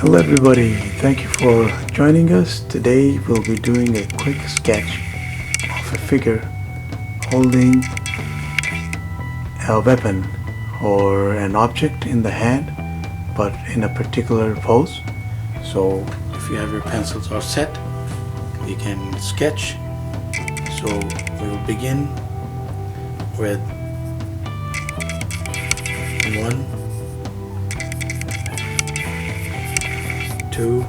Hello everybody, thank you for joining us. Today we'll be doing a quick sketch of a figure holding a weapon or an object in the hand, but in a particular pose. So if you have your pencils all set, you can sketch. So we will begin with 1, 2,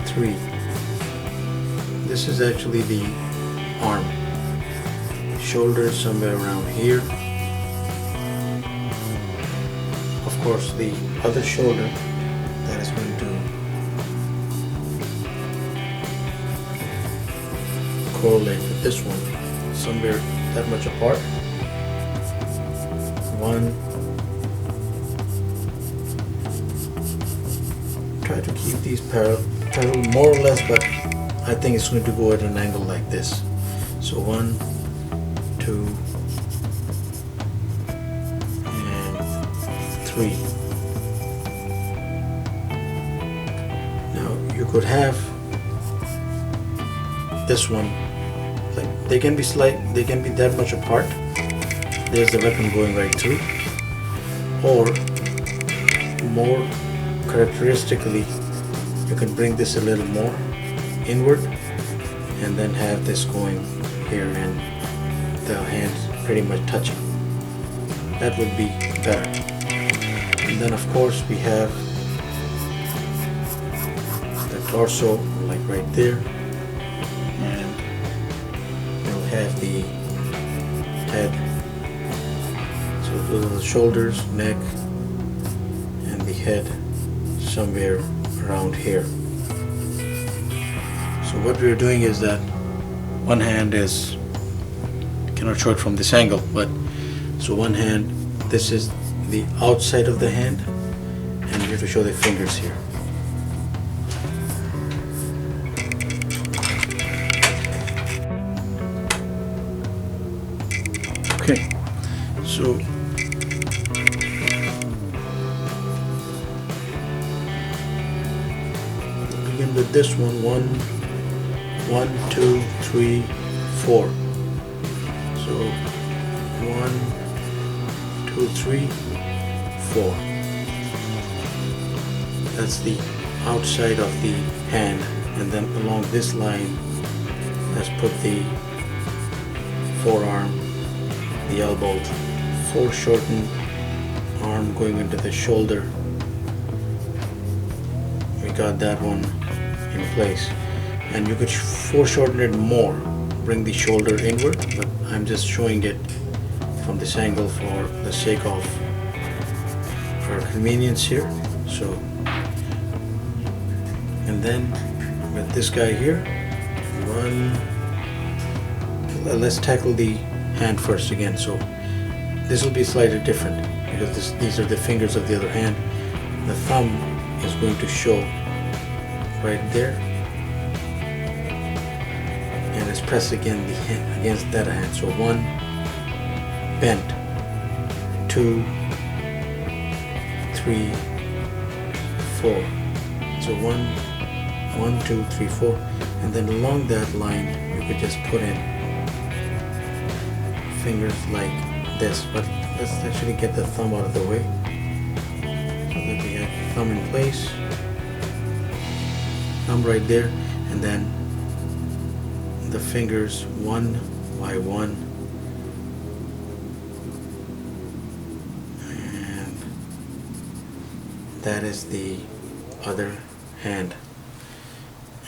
3. This is actually the arm. Shoulder somewhere around here. Of course, the other shoulder that is going to correlate with this one, somewhere that much apart. 1. Try to keep these parallel more or less, but I think it's going to go at an angle like this. So 1, 2, and 3. Now you could have this one, like they can be that much apart. There's the weapon going right through, or more characteristically, you can bring this a little more inward and then have this going here and the hands pretty much touching. That would be better. And then of course we have the torso like right there, and we'll have the head. So those are the shoulders, neck, and the head somewhere around here. So what we're doing is that one hand is, cannot show it from this angle, but so one hand, this is the outside of the hand, and you have to show the fingers here. Okay, so begin with this one. 1, 2, 3, 4. So 1, 2, 3, 4. That's the outside of the hand, and then along this line, let's put the forearm, the elbow, foreshortened arm going into the shoulder. We got that one in place, and you could foreshorten it more, bring the shoulder inward, but I'm just showing it from this angle for the sake of our convenience here. So, and then with this guy here, let's tackle the hand first again. So this will be slightly different because these are the fingers of the other hand. The thumb is going to show right there, and it's pressed again against that hand. So 1, bent, 2, 3, 4. So 1, 2, 3, 4, and then along that line you could just put in fingers like this. But let's actually get the thumb out of the way. So that we have thumb in place, thumb right there, and then the fingers one by one, and that is the other hand.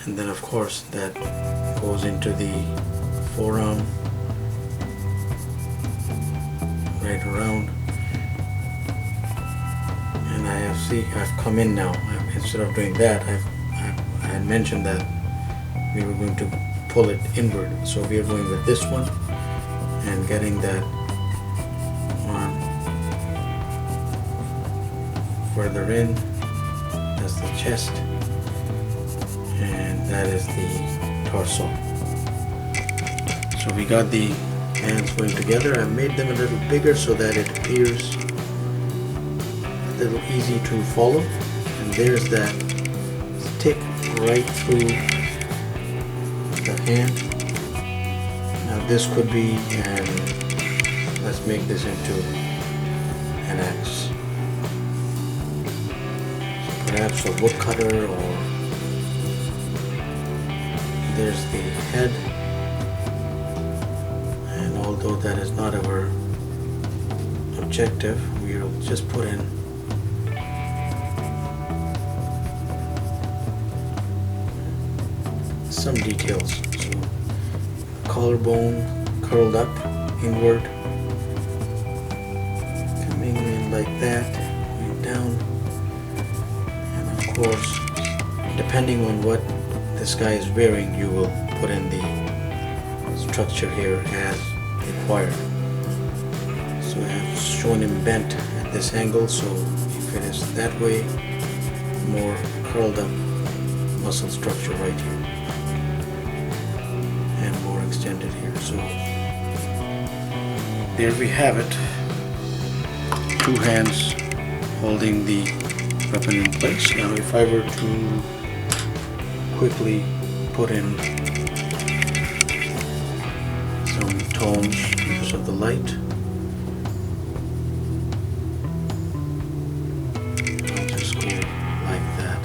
And then of course that goes into the forearm right around, and I've come in now. Instead of doing that, I had mentioned that we were going to pull it inward, so we are going with this one and getting that arm further in. That's the chest, and that is the torso. So we got the hands going together. I made them a little bigger so that it appears a little easy to follow. And there's that stick right through the hand. Now this could be, and let's make this into an axe. So perhaps a woodcutter, or there's the head. And although that is not our objective, we'll just put in some details. So collarbone curled up inward, coming in like that, going down, and of course, depending on what this guy is wearing, you will put in the structure here as required. So I have shown him bent at this angle, so if it is that way, more curled up muscle structure right here, and more extended here. So there we have it. Two hands holding the weapon in place. Now if I were to quickly put in some tones because of the light, I'll just go like that.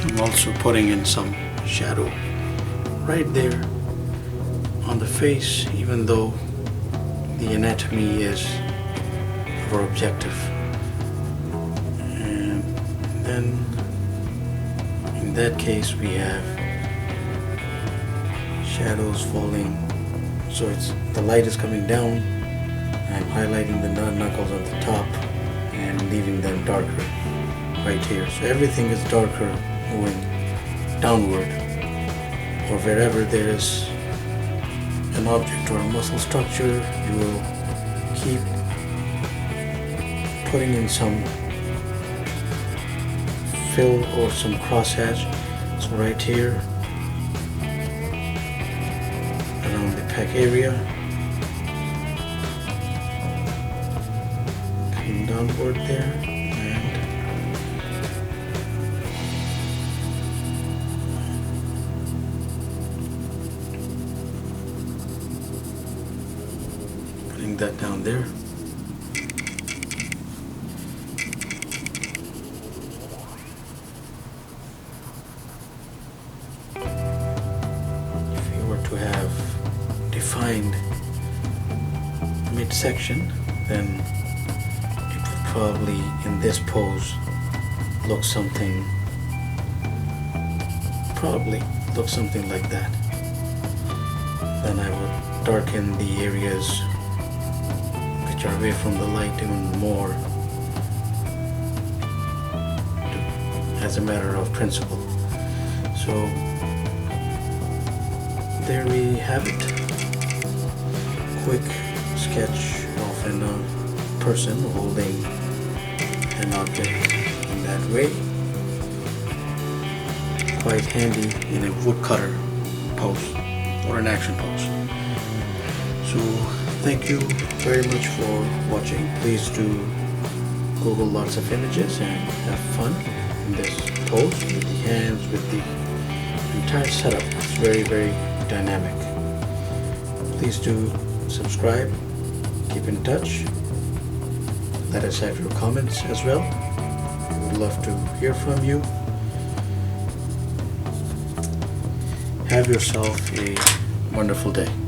I'm also putting in some shadow right there on the face, even though the anatomy is our objective. And then in that case we have shadows falling, so the light is coming down. I'm highlighting the knuckles on the top and leaving them darker right here. So everything is darker moving downward, or wherever there is an object or a muscle structure, you will keep putting in some fill or some crosshatch. So right here around the pec area, coming downward there, that down there. If you were to have defined midsection, then it would probably, in this pose, look something like that. Then I would darken the areas which are away from the light even more, as a matter of principle. So there we have it. Quick sketch of a person holding an object in that way. Quite handy in a woodcutter pose or an action pose. So thank you very much for watching. Please do Google lots of images and have fun in this pose with the hands, with the entire setup. It's very, very dynamic. Please do subscribe, keep in touch, Let us have your comments as well. We would love to hear from you. Have yourself a wonderful day.